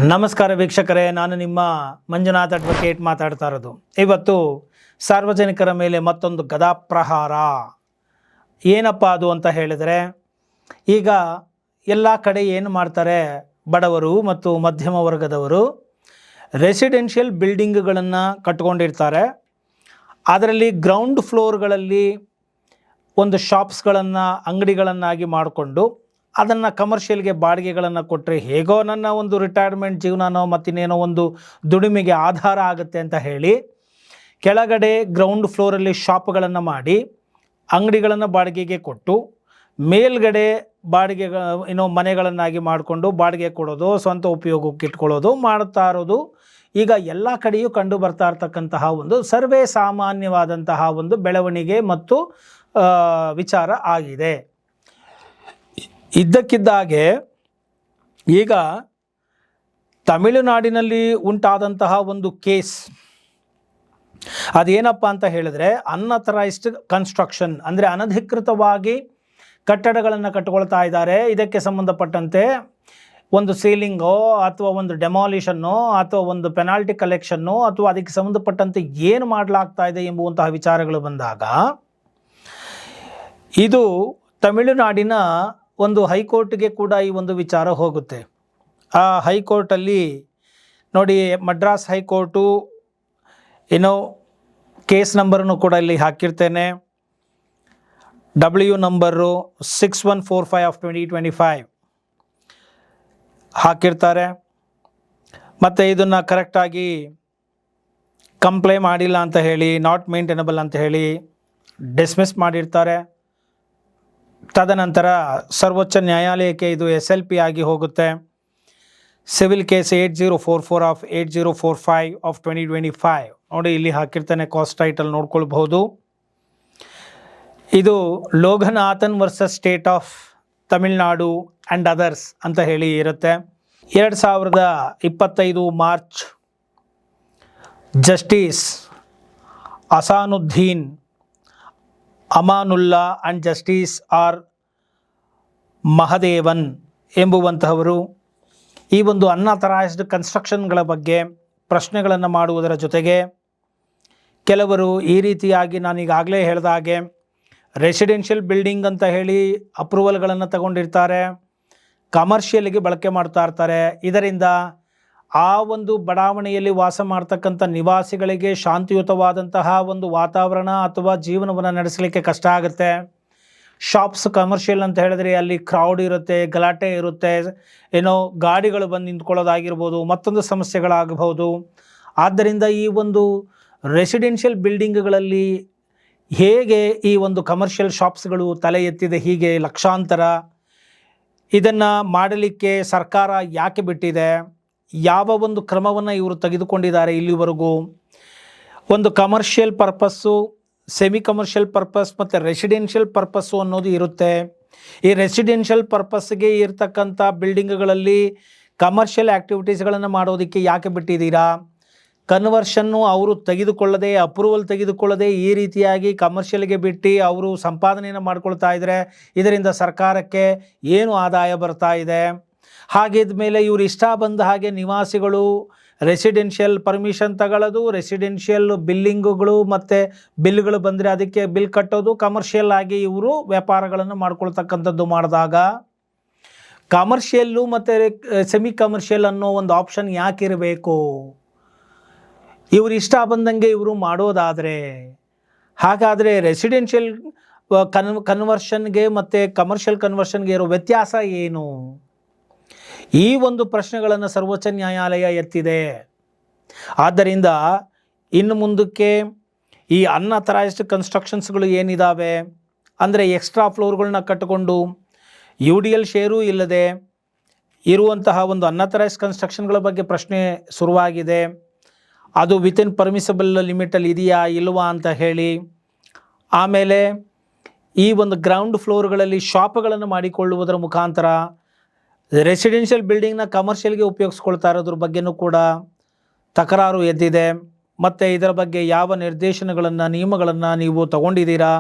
ನಮಸ್ಕಾರ ವೀಕ್ಷಕರೇ, ನಾನು ನಿಮ್ಮ ಮಂಜುನಾಥ್ ಅಡ್ವೊಕೇಟ್ ಮಾತಾಡ್ತಾ ಇರೋದು. ಇವತ್ತು ಸಾರ್ವಜನಿಕರ ಮೇಲೆ ಮತ್ತೊಂದು ಗದಾಪ್ರಹಾರ. ಏನಪ್ಪ ಅದು ಅಂತ ಹೇಳಿದರೆ, ಈಗ ಎಲ್ಲ ಕಡೆ ಏನು ಮಾಡ್ತಾರೆ, ಬಡವರು ಮತ್ತು ಮಧ್ಯಮ ವರ್ಗದವರು ರೆಸಿಡೆನ್ಷಿಯಲ್ ಬಿಲ್ಡಿಂಗ್ಗಳನ್ನು ಕಟ್ಕೊಂಡಿರ್ತಾರೆ. ಅದರಲ್ಲಿ ಗ್ರೌಂಡ್ ಫ್ಲೋರ್ಗಳಲ್ಲಿ ಒಂದು ಶಾಪ್ಸ್ಗಳನ್ನು ಅಂಗಡಿಗಳನ್ನಾಗಿ ಮಾಡಿಕೊಂಡು ಅದನ್ನು ಕಮರ್ಷಿಯಲ್ಗೆ ಬಾಡಿಗೆಗಳನ್ನು ಕೊಟ್ಟರೆ ಹೇಗೋ ನನ್ನ ಒಂದು ರಿಟೈರ್ಮೆಂಟ್ ಜೀವನನೋ ಮತ್ತಿನ್ನೇನೋ ಒಂದು ದುಡಿಮೆಗೆ ಆಧಾರ ಆಗುತ್ತೆ ಅಂತ ಹೇಳಿ ಕೆಳಗಡೆ ಗ್ರೌಂಡ್ ಫ್ಲೋರಲ್ಲಿ ಶಾಪ್ಗಳನ್ನು ಮಾಡಿ ಅಂಗಡಿಗಳನ್ನು ಬಾಡಿಗೆಗೆ ಕೊಟ್ಟು ಮೇಲ್ಗಡೆ ಬಾಡಿಗೆ ಮನೆಗಳನ್ನಾಗಿ ಮಾಡಿಕೊಂಡು ಬಾಡಿಗೆ ಕೊಡೋದು, ಸ್ವಂತ ಉಪಯೋಗಕ್ಕೆ ಇಟ್ಕೊಳ್ಳೋದು ಮಾಡ್ತಾ ಇರೋದು ಈಗ ಎಲ್ಲ ಕಡೆಯೂ ಕಂಡು ಬರ್ತಾ ಇರ್ತಕ್ಕಂತಹ ಒಂದು ಸರ್ವೇ ಸಾಮಾನ್ಯವಾದಂತಹ ಒಂದು ಬೆಳವಣಿಗೆ ಮತ್ತು ವಿಚಾರ ಆಗಿದೆ. ಇದ್ದಕ್ಕಿದ್ದಾಗೆ ಈಗ ತಮಿಳುನಾಡಿನಲ್ಲಿ ಉಂಟಾದಂತಹ ಒಂದು ಕೇಸ್ ಅದೇನಪ್ಪ ಅಂತ ಹೇಳಿದ್ರೆ, ಅನ್ಅಥರೈಸ್ಡ್ ಕನ್ಸ್ಟ್ರಕ್ಷನ್ ಅಂದರೆ ಅನಧಿಕೃತವಾಗಿ ಕಟ್ಟಡಗಳನ್ನು ಕಟ್ಟಿಕೊಳ್ತಾ ಇದ್ದಾರೆ. ಇದಕ್ಕೆ ಸಂಬಂಧಪಟ್ಟಂತೆ ಒಂದು ಸೀಲಿಂಗೋ ಅಥವಾ ಒಂದು ಡೆಮಾಲಿಷನ್ನೋ ಅಥವಾ ಒಂದು ಪೆನಾಲ್ಟಿ ಕಲೆಕ್ಷನ್ನೋ ಅಥವಾ ಅದಕ್ಕೆ ಸಂಬಂಧಪಟ್ಟಂತೆ ಏನು ಮಾಡಲಾಗ್ತಾ ಇದೆ ಎಂಬುವಂತಹ ವಿಚಾರಗಳು ಬಂದಾಗ ಇದು ತಮಿಳುನಾಡಿನ ಒಂದು ಹೈಕೋರ್ಟ್ಗೆ ಕೂಡ ಈ ಒಂದು ವಿಚಾರ ಹೋಗುತ್ತೆ. ಆ ಹೈಕೋರ್ಟಲ್ಲಿ ನೋಡಿ, ಮಡ್ರಾಸ್ ಹೈಕೋರ್ಟು ಕೇಸ್ ನಂಬರನ್ನು ಕೂಡ ಇಲ್ಲಿ ಹಾಕಿರ್ತೇನೆ. W ನಂಬರು 6145 ಆಫ್ 2025 ಹಾಕಿರ್ತಾರೆ. ಮತ್ತು ಇದನ್ನು ಕರೆಕ್ಟಾಗಿ ಕಂಪ್ಲೈ ಮಾಡಿಲ್ಲ ಅಂತ ಹೇಳಿ, ನಾಟ್ ಮೇಂಟೈನಬಲ್ ಅಂತ ಹೇಳಿ ಡಿಸ್ಮಿಸ್ ಮಾಡಿರ್ತಾರೆ. ತದನಂತರ ಸರ್ವೋಚ್ಚ ನ್ಯಾಯಾಲಯಕ್ಕೆ ಇದು SLP ಆಗಿ ಹೋಗುತ್ತೆ. ಸಿವಿಲ್ ಕೇಸ್ 8044 ಆಫ್ 8045 ಆಫ್ 2025 ನೋಡಿ, ಇಲ್ಲಿ ಹಾಕಿರ್ತಾನೆ. ಕಾಸ್ಟ್ ಟೈಟಲ್ ನೋಡ್ಕೊಳ್ಬಹುದು. ಇದು Loganathan versus state of Tamil Nadu and others ಅಂತ ಹೇಳಿ ಇರುತ್ತೆ. 2025 March justice Ahsanuddin Amanullah and justice R Mahadevan ಎಂಬುವಂತಹವರು ಈ ಒಂದು ಅನ್ಅಥರೈಸ್ಡ್ ಕನ್ಸ್ಟ್ರಕ್ಷನ್ಗಳ ಬಗ್ಗೆ ಪ್ರಶ್ನೆಗಳನ್ನು ಮಾಡುವುದರ ಜೊತೆಗೆ ಕೆಲವರು ಈ ರೀತಿಯಾಗಿ ನಾನೀಗಾಗಲೇ ಹೇಳಿದ ಹಾಗೆ ರೆಸಿಡೆನ್ಷಿಯಲ್ ಬಿಲ್ಡಿಂಗ್ ಅಂತ ಹೇಳಿ ಅಪ್ರೂವಲ್ಗಳನ್ನು ತಗೊಂಡಿರ್ತಾರೆ, ಕಮರ್ಷಿಯಲ್ಗೆ ಬಳಕೆ ಮಾಡ್ತಾ ಇರ್ತಾರೆ. ಇದರಿಂದ ಆ ಒಂದು ಬಡಾವಣೆಯಲ್ಲಿ ವಾಸ ಮಾಡ್ತಕ್ಕಂಥ ನಿವಾಸಿಗಳಿಗೆ ಶಾಂತಿಯುತವಾದಂತಹ ಒಂದು ವಾತಾವರಣ ಅಥವಾ ಜೀವನವನ್ನು ನಡೆಸಲಿಕ್ಕೆ ಕಷ್ಟ ಆಗುತ್ತೆ. ಶಾಪ್ಸ್ ಕಮರ್ಷಿಯಲ್ ಅಂತ ಹೇಳಿದ್ರೆ ಅಲ್ಲಿ ಕ್ರೌಡ್ ಇರುತ್ತೆ, ಗಲಾಟೆ ಇರುತ್ತೆ, ಗಾಡಿಗಳು ಬಂದು ನಿಂತ್ಕೊಳ್ಳೋದಾಗಿರ್ಬೋದು, ಮತ್ತೊಂದು ಸಮಸ್ಯೆಗಳಾಗಬಹುದು. ಆದ್ದರಿಂದ ಈ ಒಂದು ರೆಸಿಡೆನ್ಷಿಯಲ್ ಬಿಲ್ಡಿಂಗ್ಗಳಲ್ಲಿ ಹೇಗೆ ಈ ಒಂದು ಕಮರ್ಷಿಯಲ್ ಶಾಪ್ಸ್ಗಳು ತಲೆ ಎತ್ತಿದೆ, ಹೀಗೆ ಲಕ್ಷಾಂತರ, ಇದನ್ನು ಮಾಡಲಿಕ್ಕೆ ಸರ್ಕಾರ ಯಾಕೆ ಬಿಟ್ಟಿದೆ, ಯಾವ ಒಂದು ಕ್ರಮವನ್ನು ಇವರು ತೆಗೆದುಕೊಂಡಿದ್ದಾರೆ ಇಲ್ಲಿವರೆಗೂ. ಒಂದು commercial purpose, semi commercial purpose ಮತ್ತು ರೆಸಿಡೆನ್ಷಿಯಲ್ ಪರ್ಪಸ್ಸು ಅನ್ನೋದು ಇರುತ್ತೆ. ಈ ರೆಸಿಡೆನ್ಷಿಯಲ್ ಪರ್ಪಸ್ಗೆ ಇರ್ತಕ್ಕಂಥ ಬಿಲ್ಡಿಂಗ್ಗಳಲ್ಲಿ ಕಮರ್ಷಿಯಲ್ ಆ್ಯಕ್ಟಿವಿಟೀಸ್ಗಳನ್ನು ಮಾಡೋದಕ್ಕೆ ಯಾಕೆ ಬಿಟ್ಟಿದ್ದೀರಾ? ಕನ್ವರ್ಷನ್ನು ಅವರು ತೆಗೆದುಕೊಳ್ಳದೆ, ಅಪ್ರೂವಲ್ ತೆಗೆದುಕೊಳ್ಳದೆ ಈ ರೀತಿಯಾಗಿ ಕಮರ್ಷಿಯಲ್ಗೆ ಬಿಟ್ಟು ಅವರು ಸಂಪಾದನೆಯನ್ನು ಮಾಡ್ಕೊಳ್ತಾ ಇದ್ದಾರೆ. ಇದರಿಂದ ಸರ್ಕಾರಕ್ಕೆ ಏನು ಆದಾಯ ಬರ್ತಾ ಇದೆ? ಹಾಗಿದ್ದ ಮೇಲೆ ಇವರು ಇಷ್ಟ ಬಂದ ಹಾಗೆ ನಿವಾಸಿಗಳು ರೆಸಿಡೆನ್ಷಿಯಲ್ ಪರ್ಮಿಷನ್ ತಗೊಳ್ಳೋದು, ರೆಸಿಡೆನ್ಷಿಯಲ್ ಬಿಲ್ಲಿಂಗುಗಳು ಮತ್ತು ಬಿಲ್ಗಳು ಬಂದರೆ ಅದಕ್ಕೆ ಬಿಲ್ ಕಟ್ಟೋದು, ಕಮರ್ಷಿಯಲ್ ಆಗಿ ಇವರು ವ್ಯಾಪಾರಗಳನ್ನು ಮಾಡ್ಕೊಳ್ತಕ್ಕಂಥದ್ದು ಮಾಡಿದಾಗ ಕಮರ್ಷಿಯಲ್ಲು ಮತ್ತು ಸೆಮಿ ಕಮರ್ಷಿಯಲ್ ಅನ್ನೋ ಒಂದು ಆಪ್ಷನ್ ಯಾಕಿರಬೇಕು? ಇವರು ಇಷ್ಟ ಬಂದಂಗೆ ಇವರು ಮಾಡೋದಾದರೆ, ಹಾಗಾದರೆ ರೆಸಿಡೆನ್ಷಿಯಲ್ ಕನ್ವರ್ಷನ್ಗೆ ಮತ್ತು ಕಮರ್ಷಿಯಲ್ ಕನ್ವರ್ಷನ್ಗೆ ಇರೋ ವ್ಯತ್ಯಾಸ ಏನು? ಈ ಒಂದು ಪ್ರಶ್ನೆಗಳನ್ನು ಸರ್ವೋಚ್ಚ ನ್ಯಾಯಾಲಯ ಎತ್ತಿದೆ. ಆದ್ದರಿಂದ ಇನ್ನು ಮುಂದಕ್ಕೆ ಈ ಅನ್ಅಥರೈಸ್ಡ್ ಕನ್ಸ್ಟ್ರಕ್ಷನ್ಸ್ಗಳು ಏನಿದ್ದಾವೆ ಅಂದರೆ ಎಕ್ಸ್ಟ್ರಾ ಫ್ಲೋರ್ಗಳನ್ನ ಕಟ್ಟಿಕೊಂಡು UDL ಶೇರು ಇಲ್ಲದೆ ಇರುವಂತಹ ಒಂದು ಅನ್ಅಥರೈಸ್ಡ್ ಕನ್ಸ್ಟ್ರಕ್ಷನ್ಗಳ ಬಗ್ಗೆ ಪ್ರಶ್ನೆ ಶುರುವಾಗಿದೆ. ಅದು ವಿತಿನ್ ಪರ್ಮಿಸಬಲ್ ಲಿಮಿಟಲ್ಲಿ ಇದೆಯಾ ಇಲ್ವಾ ಅಂತ ಹೇಳಿ. ಆಮೇಲೆ ಈ ಒಂದು ಗ್ರೌಂಡ್ ಫ್ಲೋರ್ಗಳಲ್ಲಿ ಶಾಪ್ಗಳನ್ನು ಮಾಡಿಕೊಳ್ಳುವುದರ ಮುಖಾಂತರ ರೆಸಿಡೆನ್ಷಿಯಲ್ ಬಿಲ್ಡಿಂಗ್ನ ಕಮರ್ಷಿಯಲ್ಗೆ ಉಪಯೋಗಿಸ್ಕೊಳ್ತಾ ಇರೋದ್ರ ಬಗ್ಗೆನೂ ಕೂಡ ತಕರಾರು ಎದ್ದಿದೆ. ಮತ್ತು ಇದರ ಬಗ್ಗೆ ಯಾವ ನಿರ್ದೇಶನಗಳನ್ನು, ನಿಯಮಗಳನ್ನು ನೀವು ತಗೊಂಡಿದ್ದೀರಾ,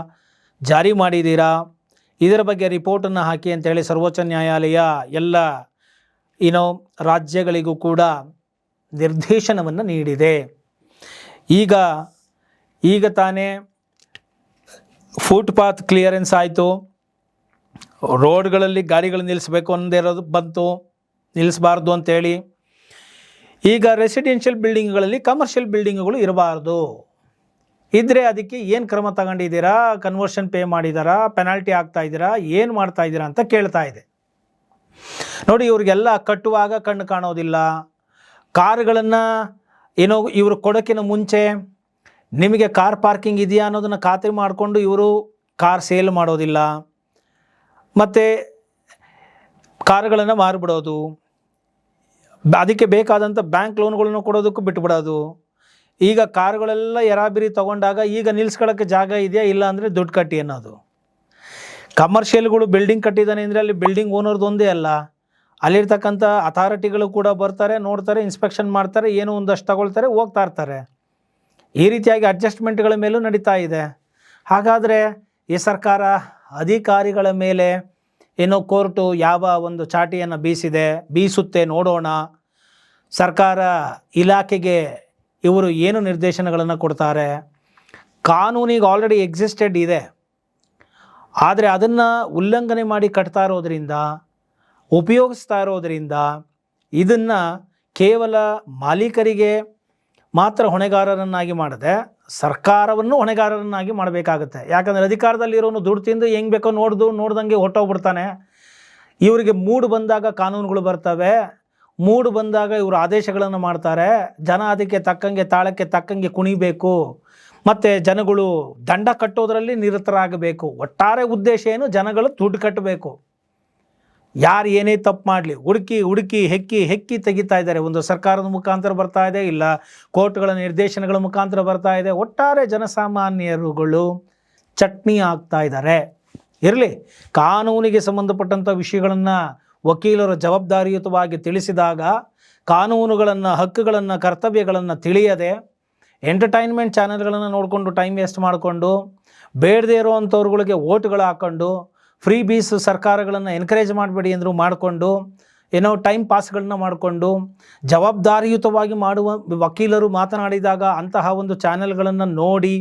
ಜಾರಿ ಮಾಡಿದ್ದೀರಾ, ಇದರ ಬಗ್ಗೆ ರಿಪೋರ್ಟನ್ನು ಹಾಕಿ ಅಂತೇಳಿ ಸರ್ವೋಚ್ಚ ನ್ಯಾಯಾಲಯ ಎಲ್ಲ ರಾಜ್ಯಗಳಿಗೂ ಕೂಡ ನಿರ್ದೇಶನವನ್ನು ನೀಡಿದೆ. ಈಗ ತಾನೇ ಫುಟ್ಪಾತ್ ಕ್ಲಿಯರೆನ್ಸ್ ಆಯಿತು, ರೋಡ್ಗಳಲ್ಲಿ ಗಾಡಿಗಳು ನಿಲ್ಲಿಸಬೇಕು ಅಂದಿರೋದು ಬಂತು, ನಿಲ್ಲಿಸಬಾರ್ದು ಅಂತೇಳಿ. ಈಗ ರೆಸಿಡೆನ್ಷಿಯಲ್ ಬಿಲ್ಡಿಂಗ್ಗಳಲ್ಲಿ ಕಮರ್ಷಿಯಲ್ ಬಿಲ್ಡಿಂಗ್ಗಳು ಇರಬಾರ್ದು, ಇದ್ದರೆ ಅದಕ್ಕೆ ಏನು ಕ್ರಮ ತಗೊಂಡಿದ್ದೀರಾ, ಕನ್ವರ್ಷನ್ ಪೇ ಮಾಡಿದ್ದೀರಾ, ಪೆನಾಲ್ಟಿ ಆಗ್ತಾ ಇದ್ದೀರಾ, ಏನು ಮಾಡ್ತಾ ಇದ್ದೀರಾ ಅಂತ ಕೇಳ್ತಾ ಇದೆ. ನೋಡಿ, ಇವ್ರಿಗೆಲ್ಲ ಕಟ್ಟುವಾಗ ಕಣ್ಣು ಕಾಣೋದಿಲ್ಲ. ಕಾರುಗಳನ್ನು ಇವರು ಕೊಡೋಕ್ಕಿಂತ ಮುಂಚೆ ನಿಮಗೆ ಕಾರ್ ಪಾರ್ಕಿಂಗ್ ಇದೆಯಾ ಅನ್ನೋದನ್ನು ಖಾತ್ರಿ ಮಾಡಿಕೊಂಡು ಇವರು ಕಾರ್ ಸೇಲ್ ಮಾಡೋದಿಲ್ಲ, ಮತ್ತು ಕಾರುಗಳನ್ನು ಮಾರಿಬಿಡೋದು, ಅದಕ್ಕೆ ಬೇಕಾದಂಥ ಬ್ಯಾಂಕ್ ಲೋನ್ಗಳನ್ನು ಕೊಡೋದಕ್ಕೂ ಬಿಟ್ಟುಬಿಡೋದು. ಈಗ ಕಾರುಗಳೆಲ್ಲ ಎರಾಬಿರಿ ತೊಗೊಂಡಾಗ ಈಗ ನಿಲ್ಲಿಸ್ಕೊಳ್ಳೋಕ್ಕೆ ಜಾಗ ಇದೆಯಾ, ಇಲ್ಲ ಅಂದರೆ ದುಡ್ಡು ಕಟ್ಟಿ ಅನ್ನೋದು. ಕಮರ್ಷಿಯಲ್ಗಳು ಬಿಲ್ಡಿಂಗ್ ಕಟ್ಟಿದ್ದಾನೆ ಅಂದರೆ ಅಲ್ಲಿ ಬಿಲ್ಡಿಂಗ್ ಓನರ್ದು ಒಂದೇ ಅಲ್ಲ, ಅಲ್ಲಿರ್ತಕ್ಕಂಥ ಅಥಾರಿಟಿಗಳು ಕೂಡ ಬರ್ತಾರೆ, ನೋಡ್ತಾರೆ, ಇನ್ಸ್ಪೆಕ್ಷನ್ ಮಾಡ್ತಾರೆ, ಏನೋ ಒಂದಷ್ಟು ತಗೊಳ್ತಾರೆ, ಹೋಗ್ತಾ ಇರ್ತಾರೆ. ಈ ರೀತಿಯಾಗಿ ಅಡ್ಜಸ್ಟ್ಮೆಂಟ್ಗಳ ಮೇಲೂ ನಡೀತಾ ಇದೆ. ಹಾಗಾದರೆ ಈ ಸರ್ಕಾರ ಅಧಿಕಾರಿಗಳ ಮೇಲೆ ಕೋರ್ಟು ಯಾವ ಒಂದು ಚಾಟಿಯನ್ನು ಬೀಸುತ್ತೆ ನೋಡೋಣ. ಸರ್ಕಾರ ಇಲಾಖೆಗೆ ಇವರು ಏನು ನಿರ್ದೇಶನಗಳನ್ನು ಕೊಡ್ತಾರೆ. ಕಾನೂನಿಗೆ ಆಲ್ರೆಡಿ ಎಕ್ಸಿಸ್ಟೆಡ್ ಇದೆ, ಆದರೆ ಅದನ್ನು ಉಲ್ಲಂಘನೆ ಮಾಡಿ ಕಟ್ತಾ ಇರೋದರಿಂದ, ಉಪಯೋಗಿಸ್ತಾ ಇರೋದರಿಂದ ಇದನ್ನು ಕೇವಲ ಮಾಲೀಕರಿಗೆ ಮಾತ್ರ ಹೊಣೆಗಾರರನ್ನಾಗಿ ಮಾಡದೆ ಸರ್ಕಾರವನ್ನು ಹೊಣೆಗಾರರನ್ನಾಗಿ ಮಾಡಬೇಕಾಗುತ್ತೆ. ಯಾಕಂದರೆ ಅಧಿಕಾರದಲ್ಲಿರೋನು ದುಡ್ಡು ತಿಂದು ಹೆಂಗೆ ಬೇಕೋ ನೋಡ್ದಂಗೆ ಹೊಟ್ಟೋಗ್ಬಿಡ್ತಾನೆ. ಇವರಿಗೆ ಮೂಡು ಬಂದಾಗ ಕಾನೂನುಗಳು ಬರ್ತವೆ, ಮೂಡು ಬಂದಾಗ ಇವರು ಆದೇಶಗಳನ್ನು ಮಾಡ್ತಾರೆ. ಜನ ಅದಕ್ಕೆ ತಕ್ಕಂಗೆ, ತಾಳಕ್ಕೆ ತಕ್ಕಂಗೆ ಕುಣಿಬೇಕು, ಮತ್ತು ಜನಗಳು ದಂಡ ಕಟ್ಟೋದರಲ್ಲಿ ನಿರತರಾಗಬೇಕು. ಒಟ್ಟಾರೆ ಉದ್ದೇಶ ಏನು? ಜನಗಳು ದುಡ್ಡು ಕಟ್ಟಬೇಕು. ಯಾರು ಏನೇ ತಪ್ಪು ಮಾಡಲಿ ಹುಡುಕಿ ಹೆಕ್ಕಿ ತೆಗಿತಾ ಇದ್ದಾರೆ. ಒಂದು ಸರ್ಕಾರದ ಮುಖಾಂತರ ಬರ್ತಾ ಇದೆ, ಇಲ್ಲ ಕೋರ್ಟ್ಗಳ ನಿರ್ದೇಶನಗಳ ಮುಖಾಂತರ ಬರ್ತಾ ಇದೆ. ಒಟ್ಟಾರೆ ಜನಸಾಮಾನ್ಯರುಗಳು ಚಟ್ನಿ ಆಗ್ತಾ ಇದ್ದಾರೆ. ಇರಲಿ, ಕಾನೂನಿಗೆ ಸಂಬಂಧಪಟ್ಟಂಥ ವಿಷಯಗಳನ್ನು ವಕೀಲರು ಜವಾಬ್ದಾರಿಯುತವಾಗಿ ತಿಳಿಸಿದಾಗ ಕಾನೂನುಗಳನ್ನು, ಹಕ್ಕುಗಳನ್ನು, ಕರ್ತವ್ಯಗಳನ್ನು ತಿಳಿಯದೆ ಎಂಟರ್ಟೈನ್ಮೆಂಟ್ ಚಾನೆಲ್ಗಳನ್ನು ನೋಡಿಕೊಂಡು ಟೈಮ್ ವೇಸ್ಟ್ ಮಾಡಿಕೊಂಡು ಬೇಡದೇ ಇರೋವಂಥವ್ರುಗಳಿಗೆ ಓಟ್ಗಳು ಹಾಕ್ಕೊಂಡು ಫ್ರೀ ಬೀಸ್ ಸರ್ಕಾರಗಳನ್ನು ಎನ್ಕರೇಜ್ ಮಾಡಬೇಡಿ ಅಂದರೂ ಮಾಡಿಕೊಂಡು ಟೈಮ್ ಪಾಸ್ಗಳನ್ನ ಮಾಡಿಕೊಂಡು ಜವಾಬ್ದಾರಿಯುತವಾಗಿ ಮಾಡುವ ವಕೀಲರು ಮಾತನಾಡಿದಾಗ ಅಂತಹ ಒಂದು ಚಾನೆಲ್ಗಳನ್ನು ನೋಡಿ,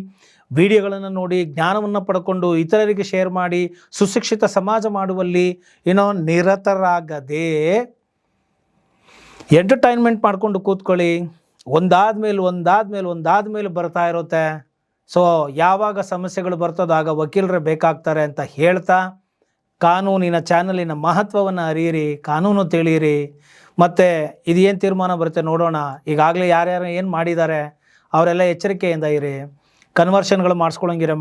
ವಿಡಿಯೋಗಳನ್ನು ನೋಡಿ ಜ್ಞಾನವನ್ನು ಪಡ್ಕೊಂಡು ಇತರರಿಗೆ ಶೇರ್ ಮಾಡಿ ಸುಶಿಕ್ಷಿತ ಸಮಾಜ ಮಾಡುವಲ್ಲಿ ನಿರತರಾಗದೆ ಎಂಟರ್ಟೈನ್ಮೆಂಟ್ ಮಾಡಿಕೊಂಡು ಕೂತ್ಕೊಳ್ಳಿ. ಒಂದಾದ್ಮೇಲೆ ಬರ್ತಾ ಇರುತ್ತೆ. ಸೊ ಯಾವಾಗ ಸಮಸ್ಯೆಗಳು ಬರ್ತದಾಗ ವಕೀಲರೇ ಬೇಕಾಗ್ತಾರೆ ಅಂತ ಹೇಳ್ತಾ, ಕಾನೂನಿನ ಚಾನಲಿನ ಮಹತ್ವವನ್ನು ಅರಿಯಿರಿ, ಕಾನೂನು ತಿಳಿಯಿರಿ, ಮತ್ತು ಇದು ಏನು ತೀರ್ಮಾನ ಬರುತ್ತೆ ನೋಡೋಣ. ಈಗಾಗಲೇ ಯಾರ್ಯಾರು ಏನು ಮಾಡಿದ್ದಾರೆ ಅವರೆಲ್ಲ ಎಚ್ಚರಿಕೆಯಿಂದ ಇರಿ. ಕನ್ವರ್ಷನ್ಗಳು ಮಾಡಿಸ್ಕೊಳ್ಳೋಂಗಿದ್ರೆ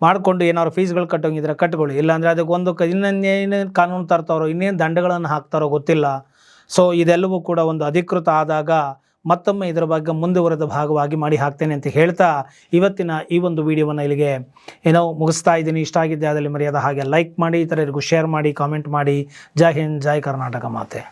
ಮಾಡಿಕೊಂಡು ಏನಾದ್ರು ಫೀಸ್ಗಳು ಕಟ್ಟೋಂಗಿದ್ರೆ ಕಟ್ಕೊಳ್ಳಿ. ಇಲ್ಲಾಂದರೆ ಅದಕ್ಕೆ ಇನ್ನೇನು ಕಾನೂನು ತರ್ತಾರೋ, ಇನ್ನೇನು ದಂಡಗಳನ್ನು ಹಾಕ್ತಾರೋ ಗೊತ್ತಿಲ್ಲ. ಸೊ ಇದೆಲ್ಲವೂ ಕೂಡ ಒಂದು ಅಧಿಕೃತ ಆದಾಗ ಮತ್ತೊಮ್ಮೆ ಇದರ ಬಗ್ಗೆ ಮುಂದುವರೆದ ಭಾಗವಾಗಿ ಮಾಡಿ ಹಾಕ್ತೇನೆ ಅಂತ ಹೇಳ್ತಾ ಇವತ್ತಿನ ಈ ಒಂದು ವಿಡಿಯೋವನ್ನು ಇಲ್ಲಿಗೆ ಮುಗಿಸ್ತಾ ಇದ್ದೀನಿ. ಇಷ್ಟ ಆಗಿದ್ದೆ ಆದಲ್ಲಿ ಮರೆಯದ ಹಾಗೆ ಲೈಕ್ ಮಾಡಿ, ಇತರರಿಗೂ ಶೇರ್ ಮಾಡಿ, ಕಾಮೆಂಟ್ ಮಾಡಿ. ಜೈ ಹಿಂದ್, ಜೈ ಕರ್ನಾಟಕ ಮಾತೆ.